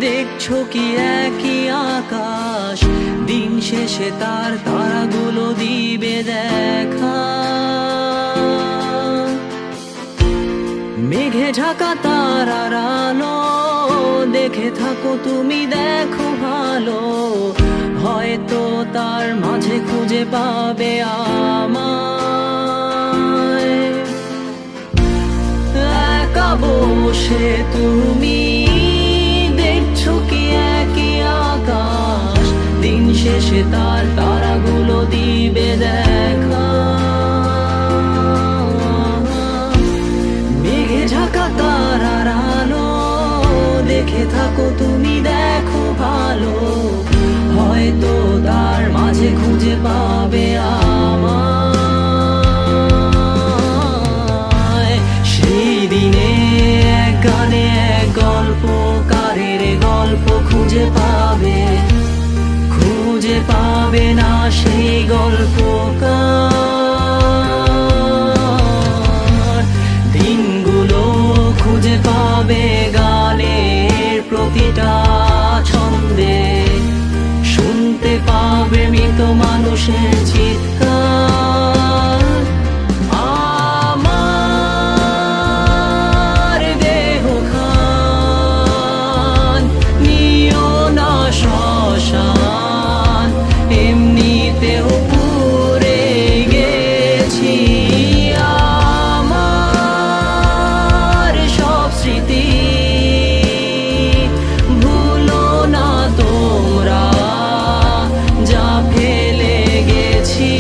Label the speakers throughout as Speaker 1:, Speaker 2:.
Speaker 1: দেখছো কি একই আকাশ, দিন শেষে তার তারাগুলো দিবে দেখা। মেঘে ঢাকা তারার আলো দেখে থাকো তুমি, দেখো ভালো, হয়তো তার মাঝে খুঁজে পাবে আমায়। একা বসে তুমি দেখছো কি একই আকাশ, দিন শেষে তার তারাগুলো দিবে দেখা। মেঘে ঢাকা তারার আলো দেখে থাকো তুমি, দেখো ভালো, হয়তো তার মাঝে খুঁজে পাবে আমায়। সেই দিনে এক গানে এক গল্পকারের গল্প খুঁজে পাবে, খুঁজে পাবে না সেই গল্পকার। দিনগুলো খুঁজে পাবে গানের প্রতিটা ছন্দে, শুনতে পাবে মৃত মানুষের চিৎকার। আমার দেহ খান নিও না শ্মশান, এমনিতেও পুড়ে গেছি। আমার সব স্মৃতি ভুলো না তোমরা, যা ফেলে গেছি।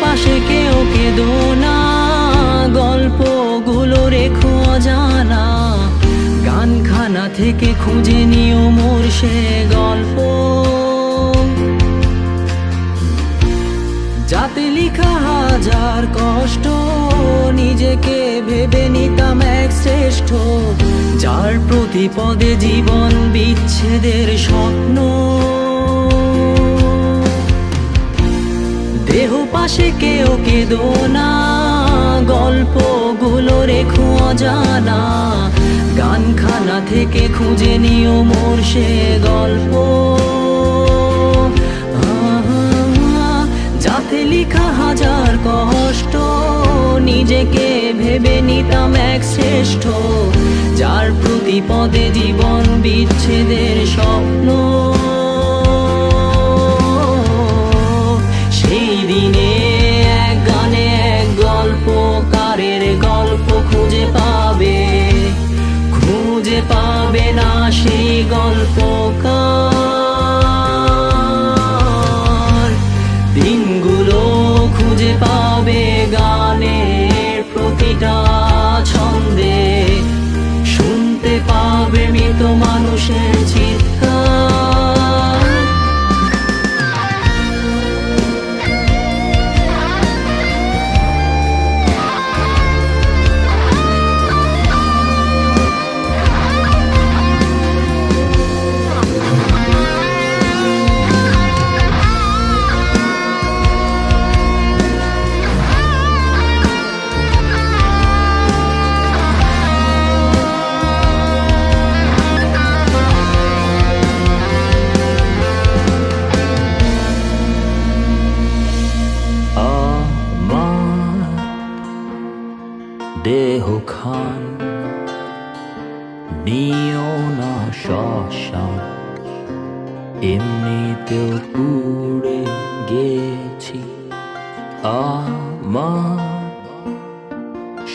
Speaker 1: পাশে কেউ কেঁদো না, গল্পগুলো রেখো অজানা, গানখানা থেকে খুঁজে নিও মোর সে গল্প, যাতে লিখা হাজার কষ্ট নিজেকে ভেবে নিতাম এক শ্রেষ্ঠ, যার প্রতি পদে জীবন বিচ্ছেদের স্বপ্ন। দেহ পাশে কেউ কেঁদো না, গল্পগুলো রেখো অজানা, গানখানা থেকে খুঁজে নিও মোর সে গল্প, যাতে লিখা হাজার কষ্ট নিজেকে ভেবে নিতাম এক শ্রেষ্ঠ, যার প্রতি পদে জীবন বিচ্ছেদের স্বপ্ন। সেই দিনে এক গানে এক গল্পকারের গল্প খুঁজে পাবে, খুঁজে পাবে না সেই গল্পকার। দিনগুলো খুঁজে পাবে গানের প্রতিটা ছন্দে, শুনতে পাবে মৃত মানুষের চিৎকার। শ্মশান এমনিতেও পুড়ে গেছি আমার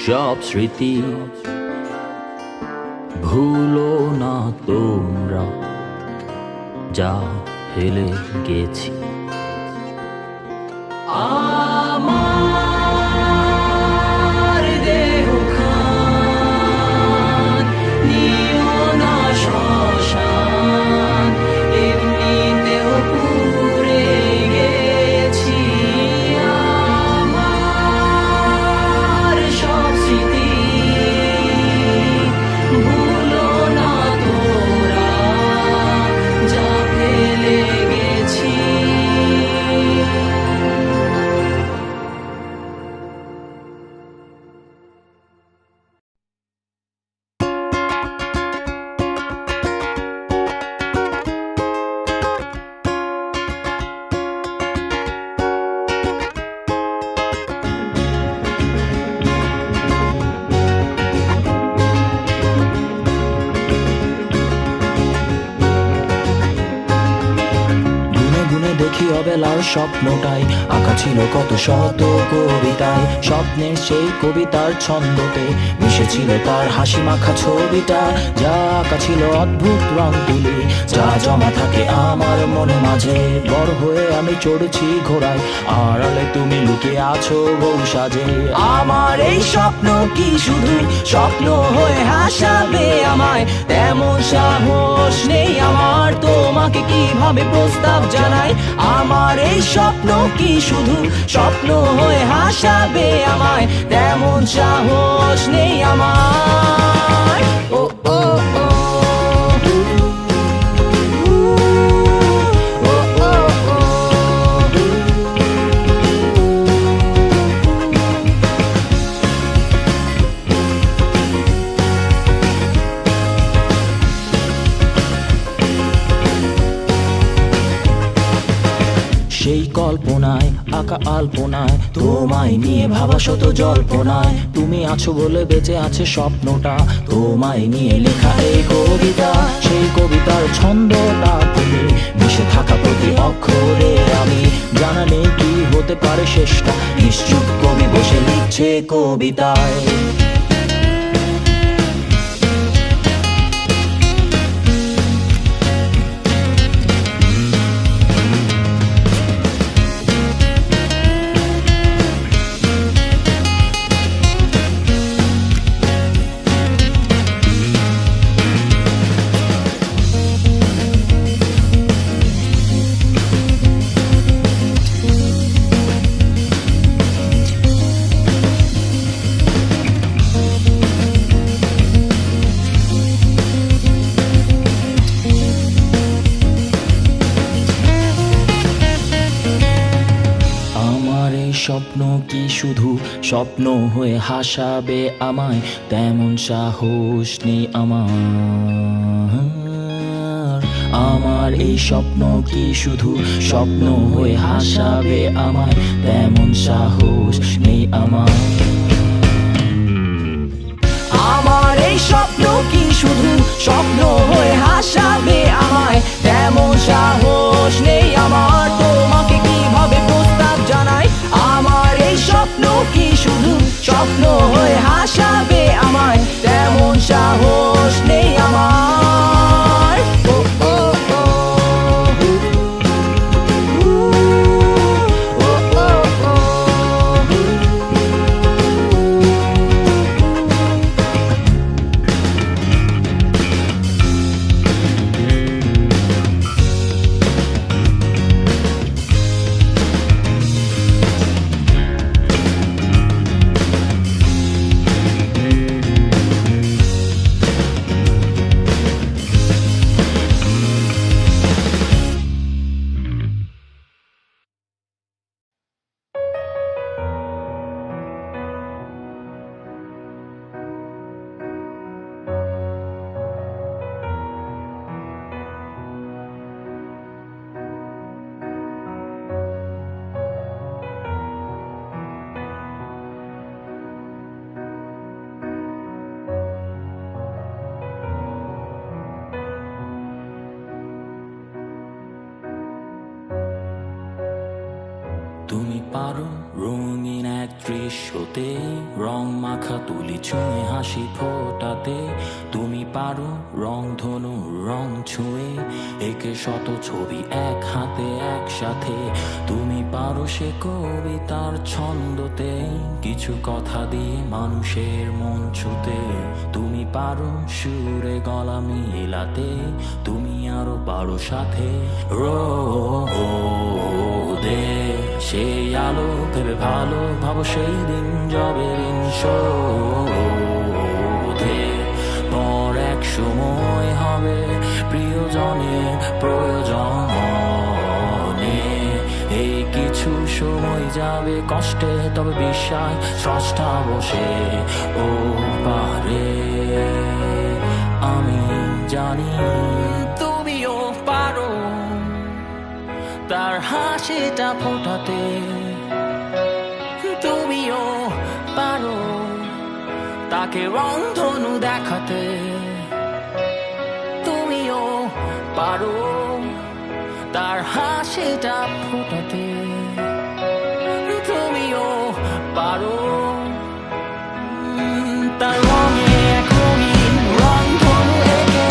Speaker 1: সব স্মৃতি ভুলো না তোমরা যা হেলে গেছি আমার দেহখান নিও না শ্মশান এমনিতেও পুড়ে গেছি আমার সব স্মৃতি ভুলো না তোরা যা ফেলে গেছি দেখি অবেলার স্বপ্নটাই আঁকা ছিল কত শত কবিতায় স্বপ্নের সেই কবিতার ছন্দতে মিশেছিল তার হাসি মাখা ছবিটা যা আঁকা ছিল অদ্ভুত রং তুলি যা জমা থাকে আমার মনে মাঝে বড় হয়ে আমি চড়েছি ঘোড়ায় আড়ালে তুমি লুকিয়ে আছো বউ সাজে আমার এই স্বপ্ন কি শুধু স্বপ্ন হয়ে হাসাবে আমায় তেমন সাহস নেই আমার তোমাকে কিভাবে প্রস্তাব জানাই আমার এই স্বপ্ন কি শুধু স্বপ্ন হয়ে হাসাবে আমায় তেমন সাহস নেই আমার ও ও ও সেই কল্পনায় আঁকা আলপনায় তোমায় নিয়ে ভাবা শত জল্পনায় তুমি আছো বলে বেঁচে আছে স্বপ্নটা তোমায় নিয়ে লেখা এই কবিতা সেই কবিতার ছন্দটা তুমি মিশে থাকা প্রতি অক্ষরে আমি জানা নেই কি হতে পারে শেষটা নিশ্চুপ কবি বসে লিখছে কবিতায় স্বপ্ন কি শুধু স্বপ্ন হয়ে হাসাবে আমায় তেমন সাহস নেই আমার এই স্বপ্ন কি শুধু স্বপ্ন হয়ে হাসাবে আমায় তেমন সাহস নেই আমার এই স্বপ্ন কি শুধু স্বপ্ন হয়ে হাসাবে আমায় তেমন সাহস নেই আমার তোমাকে কিভাবে প্রস্তাব জানাই আমার এই স্বপ্ন কি শুধু স্বপ্ন হয়ে হাসাবে আমায় তেমন সাহস নেই আমার ও ও ও ও ও ও তুমি পারো রঙিন এক দৃশ্যতে রং মাখা তুলি ছুঁয়ে হাসি ফোটাতে। তুমি পারো রং ধনু রং ছুঁয়ে একে শত ছবি এক হাতে একসাথে। তুমি পারো সে কবিতার ছন্দতে কিছু কথা দিয়ে মানুষের মন ছুতে। তুমি পারো সুরে গলা মিলাতে, তুমি আরো পারো সাথে রোদে সেই আলো ভেবে ভালো ভাবো সেই দিন যবে ঋণ শোধে। পর এক সময় হবে প্রিয়জনের প্রয়োজনে। এই কিছু সময় যাবে কষ্টে, তবে বিশ্বাস স্রষ্টা বসে ও পারে। আমি জানি তুমিও পারো তার হাসিটা ফোটাতে। তুমিও পারো তাকে রংধনু দেখাতে। তুমিও পারো তার হাসিটা ফোটাতে। তুমিও পারো তার রঙে এক রঙিন রংধনু এঁকে।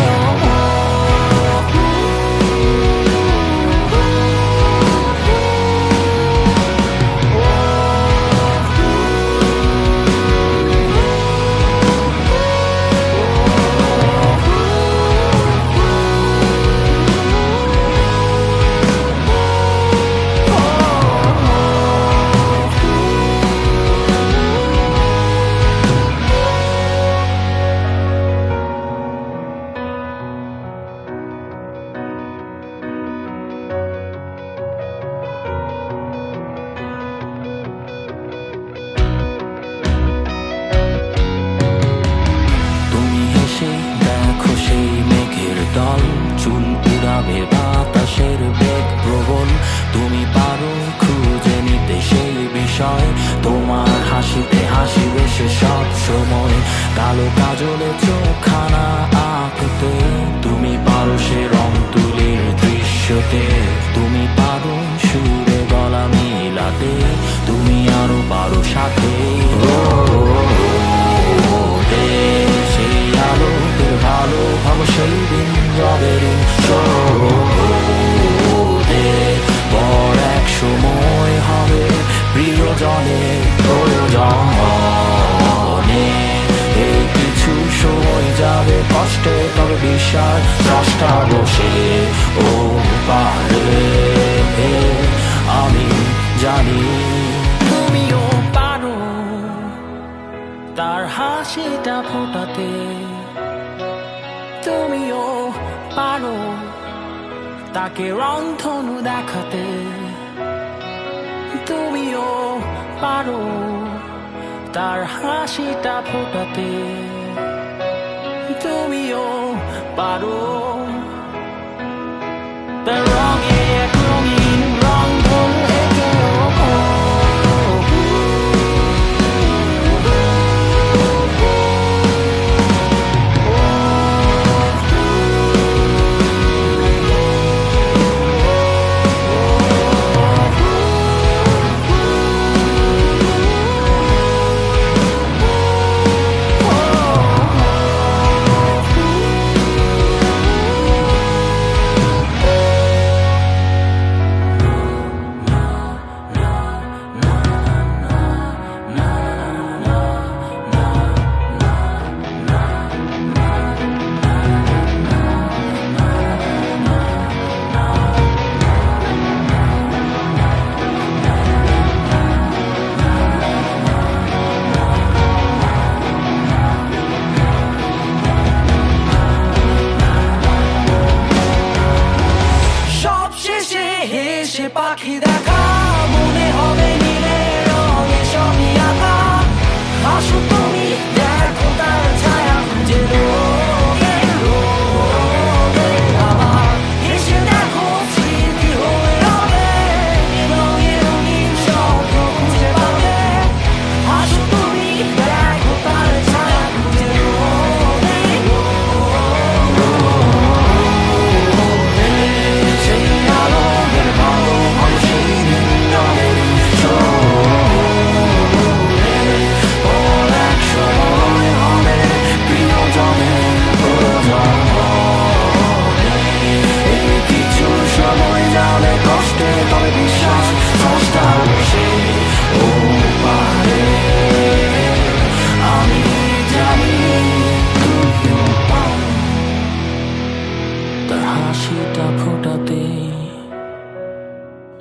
Speaker 1: চুল উড়াবে বাতাসের বেগ প্রবল। তুমি পারো খুঁজে নিতে সেই বিষয়, তোমার হাসিতে হাসিবে সে সব সময়। কালো কাজলে চোখখানা আঁকতে, তুমি পারো সে রং তুলির দৃশ্যতে। তুমি পারো সুরে গলা মিলাতে, তুমি আরো পারো সাথে সেই আলো ভালো ভাবো সেই দিন যবে ঋণ শোধে। পর এক সময় হবে প্রিয়জনের প্রয়োজনে। এই কিছু সময় যাবে কষ্টে, তবে বিশ্বাস স্রষ্টা বসে ও পারে। আমি জানি তুমিও পারো তার হাসিটা ফোটাতে। তুমিও পারো তাকে রংধনু দেখাতে। তুমিও পারো তার হাসিটা ফোটাতে। তুমিও পারো তার রঙে এক রঙিন রংধনু এঁকে। পাখি দেখা মনে হবে নীলে রঙে সবই আঁকা। হাসো তুমি দেখো তার ছায়া খুঁজে রোদে রোদে। আবার এসে দেখো স্মৃতি হয়ে হবে রঙে রঙিন স্বপ্ন খুঁজে পাবে। হাসো তুমি দেখো তার ছায়া খুঁজে রোদে রোদে। সেই আলো ভালো সেই দিন ফুলটা ফোটাতে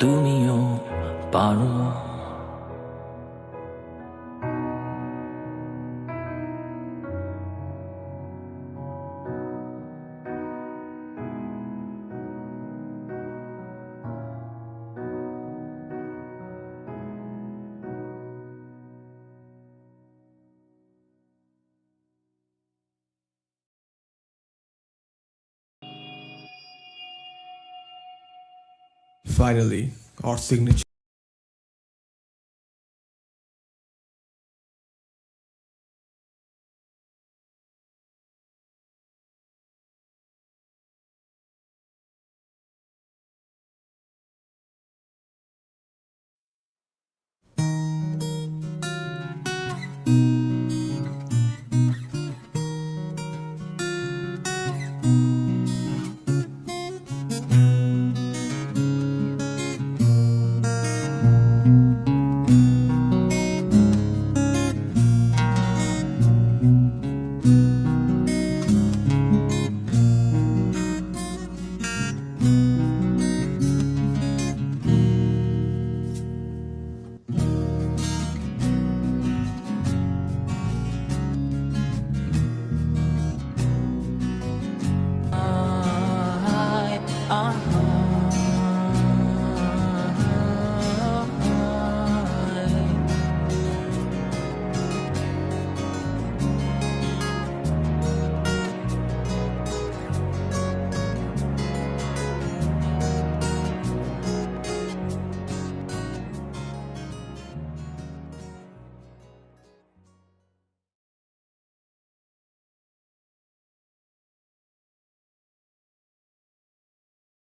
Speaker 1: তুমিও পারো।
Speaker 2: Finally, our signature.